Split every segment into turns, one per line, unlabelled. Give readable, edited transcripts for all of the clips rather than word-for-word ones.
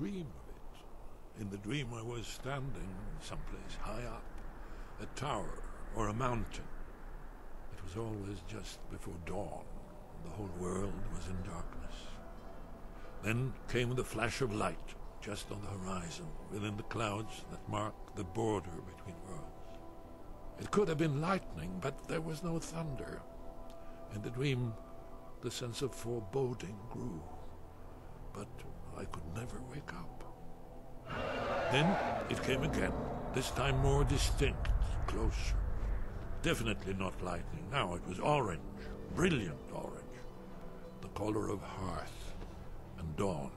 dream of it. In the dream I was standing someplace high up, a tower or a mountain. It was always just before dawn. The whole world was in darkness. Then came the flash of light, just on the horizon, within the clouds that mark the border between worlds. It could have been lightning, but there was no thunder. In the dream, the sense of foreboding grew, but I could never wake up. Then it came again, this time more distinct, closer. Definitely not lightning. Now it was orange, brilliant orange, the color of hearth and dawn.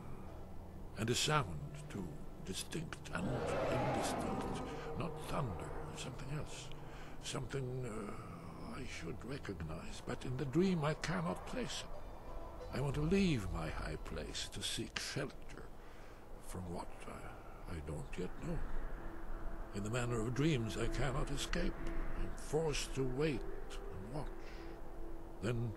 And a sound, too, distinct and indistinct. Not thunder, something else. Something I should recognize, but in the dream I cannot place it. I want to leave my high place to seek shelter from what I don't yet know. In the manner of dreams I cannot escape. I'm forced to wait and watch. Then,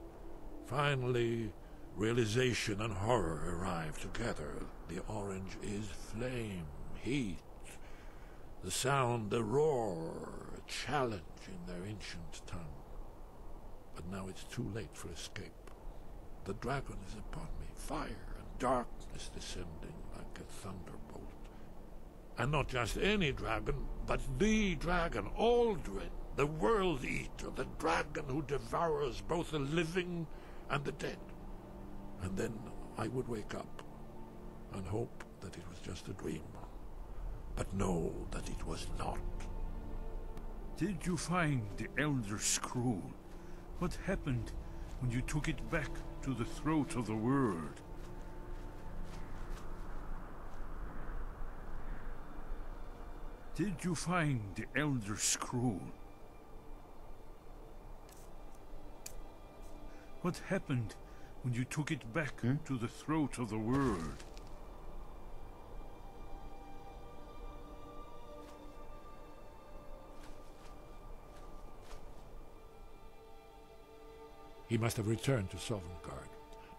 finally, realization and horror arrive together. The orange is flame, heat, the sound, the roar, a challenge in their ancient tongue. But now it's too late for escape. The dragon is upon me, fire and darkness descending like a thunderbolt. And not just any dragon, but the dragon, Aldrin, the world eater, the dragon who devours both the living and the dead. And then I would wake up and hope that it was just a dream, but know that it was not.
Did you find the Elder Scroll? What happened when you took it back to the throat of the world? Did you find the Elder Scroll? What happened when you took it back to the throat of the world?
He must have returned to Sovngarde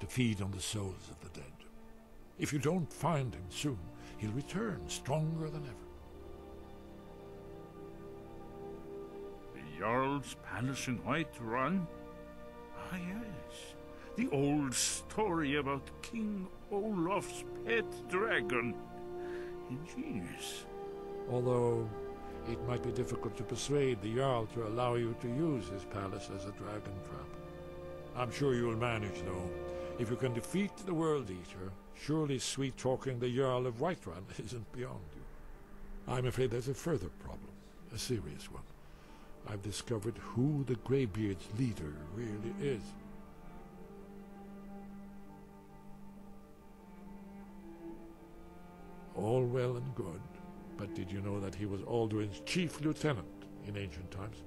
to feed on the souls of the dead. If you don't find him soon, he'll return stronger than ever.
The Jarl's palace in Whiterun? Ah, yes. The old story about King Olaf's pet dragon. Ingenious.
Although it might be difficult to persuade the Jarl to allow you to use his palace as a dragon trap. I'm sure you'll manage, though. If you can defeat the World Eater, surely sweet-talking the Jarl of Whiterun isn't beyond you. I'm afraid there's a further problem, a serious one. I've discovered who the Greybeard's leader really is. All well and good, but did you know that he was Alduin's chief lieutenant in ancient times?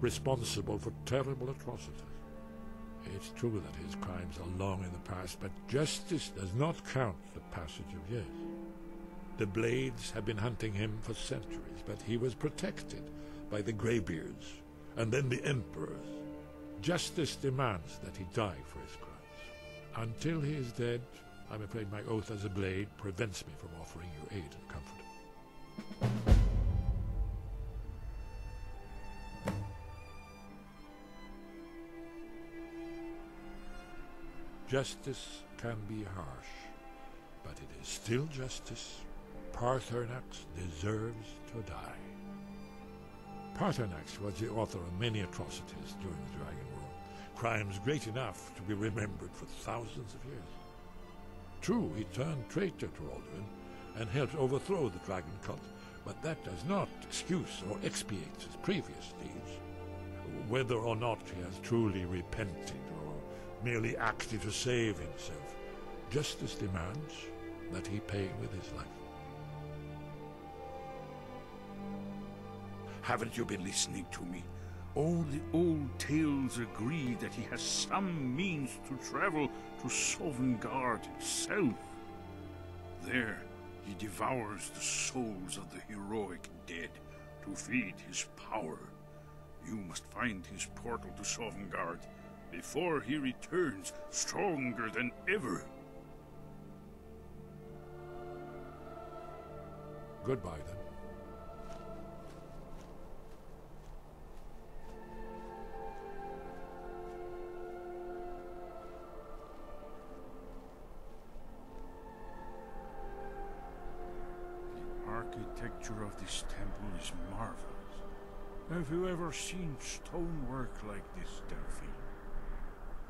Responsible for terrible atrocities. It's true that his crimes are long in the past, but justice does not count the passage of years. The Blades have been hunting him for centuries, but he was protected by the Greybeards, and then the Emperors. Justice demands that he die for his crimes. Until he is dead, I'm afraid my oath as a Blade prevents me from offering you aid and comfort. Justice can be harsh, but it is still justice. Paarthurnax deserves to die. Paarthurnax was the author of many atrocities during the Dragon War, crimes great enough to be remembered for thousands of years. True, he turned traitor to Alduin and helped overthrow the dragon cult, but that does not excuse or expiate his previous deeds. Whether or not he has truly repented or merely acted to save himself, justice demands that he pay with his life.
Haven't you been listening to me? All the old tales agree that he has some means to travel to Sovngarde itself. There, he devours the souls of the heroic dead to feed his power. You must find his portal to Sovngarde before he returns stronger than ever.
Goodbye, then.
The architecture of this temple is marvelous. Have you ever seen stonework like this, Delphine?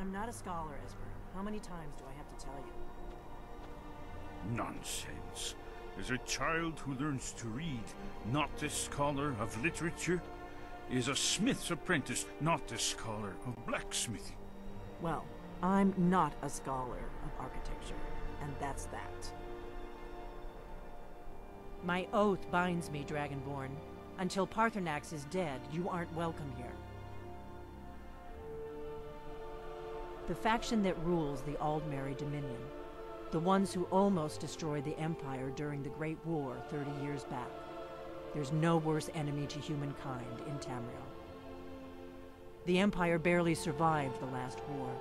I'm not a scholar, Esper. How many times do I have to tell you?
Nonsense. As a child who learns to read, not a scholar of literature, is a smith's apprentice, not a scholar of blacksmithing.
Well, I'm not a scholar of architecture, and that's that. My oath binds me, Dragonborn. Until Paarthurnax is dead, you aren't welcome here. The faction that rules the Aldmeri Dominion, the ones who almost destroyed the Empire during the Great War 30 years back. There's no worse enemy to humankind in Tamriel. The Empire barely survived the last war.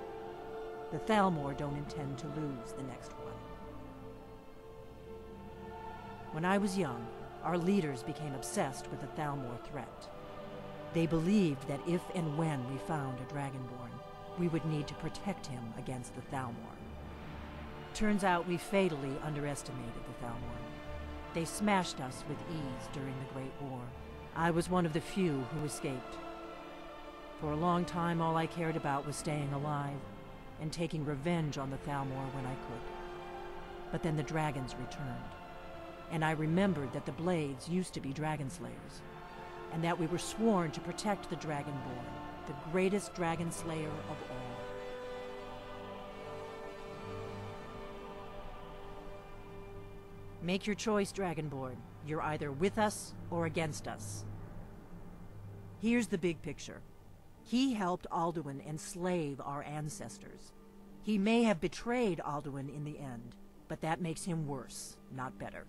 The Thalmor don't intend to lose the next one. When I was young, our leaders became obsessed with the Thalmor threat. They believed that if and when we found a Dragonborn, we would need to protect him against the Thalmor. Turns out we fatally underestimated the Thalmor. They smashed us with ease during the Great War. I was one of the few who escaped. For a long time, all I cared about was staying alive and taking revenge on the Thalmor when I could. But then the dragons returned, and I remembered that the Blades used to be dragon slayers, and that we were sworn to protect the Dragonborn, the greatest dragon slayer of all. Make your choice, Dragonborn. You're either with us or against us. Here's the big picture. He helped Alduin enslave our ancestors. He may have betrayed Alduin in the end, but that makes him worse, not better.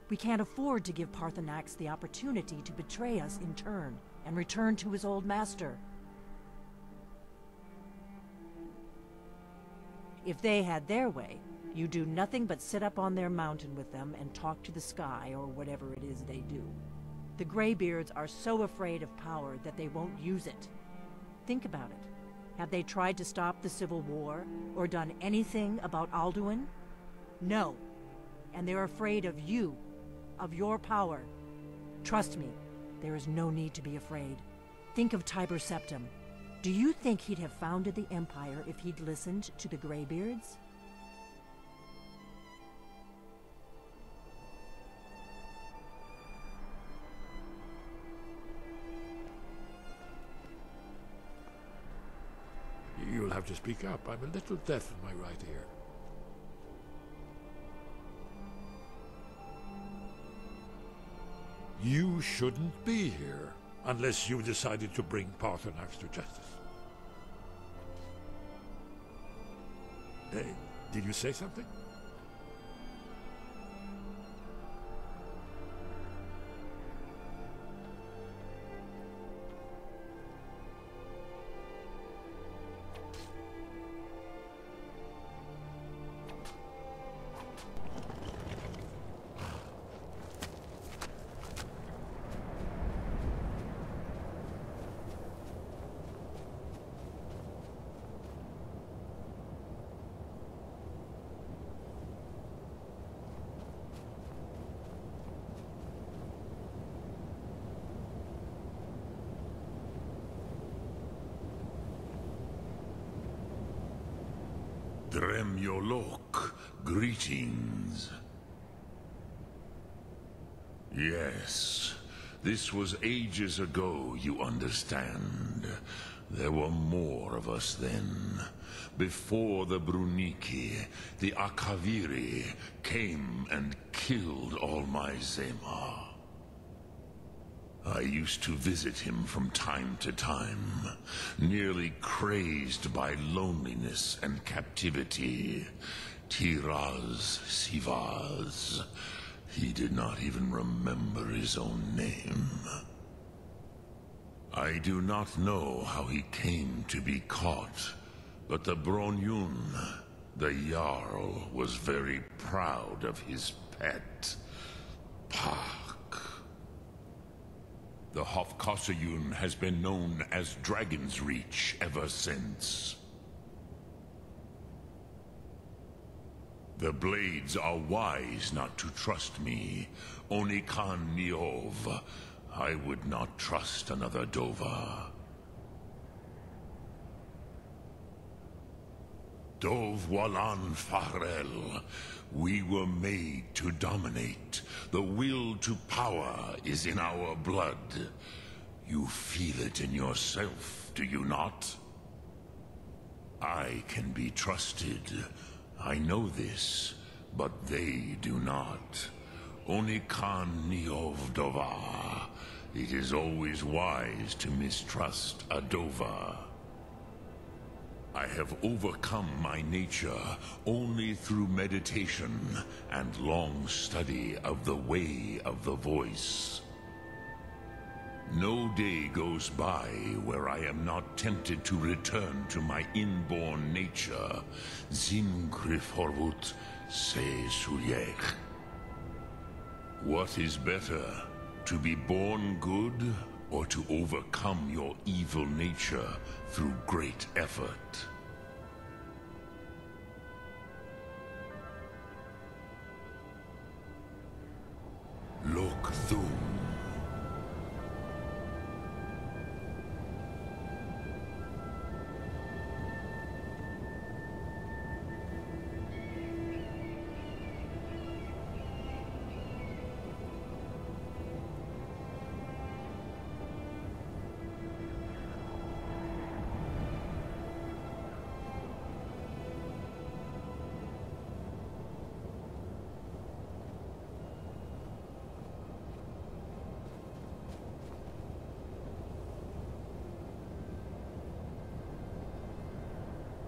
We can't afford to give Paarthurnax the opportunity to betray us in turn and return to his old master. If they had their way, you do nothing but sit up on their mountain with them and talk to the sky or whatever it is they do. The Greybeards are so afraid of power that they won't use it. Think about it. Have they tried to stop the Civil War or done anything about Alduin? No. And they're afraid of you, of your power. Trust me, there is no need to be afraid. Think of Tiber Septim. Do you think he'd have founded the Empire if he'd listened to the Greybeards?
You'll have to speak up. I'm a little deaf in my right ear. You shouldn't be here unless you decided to bring Paarthurnax to justice. Did you say something?
Dremyolok, greetings. Yes, this was ages ago, you understand. There were more of us then. Before the Bruniki, the Akaviri came and killed all my Zema. I used to visit him from time to time, nearly crazed by loneliness and captivity. Tiraz Sivaz. He did not even remember his own name. I do not know how he came to be caught, but the Bronyun, the Jarl, was very proud of his pet. Park. The Hofkossayun has been known as Dragon's Reach ever since. The Blades are wise not to trust me. Only Khan Niov. I would not trust another Dova. Dov Walan Farel. We were made to dominate. The will to power is in our blood. You feel it in yourself, do you not? I can be trusted. I know this, but they do not. Only Khan Niov Dova. It is always wise to mistrust a Dova. I have overcome my nature only through meditation and long study of the way of the voice. No day goes by where I am not tempted to return to my inborn nature. Zimgrifhorvut se suryech. What is better, to be born good or to overcome your evil nature through great effort? Look through.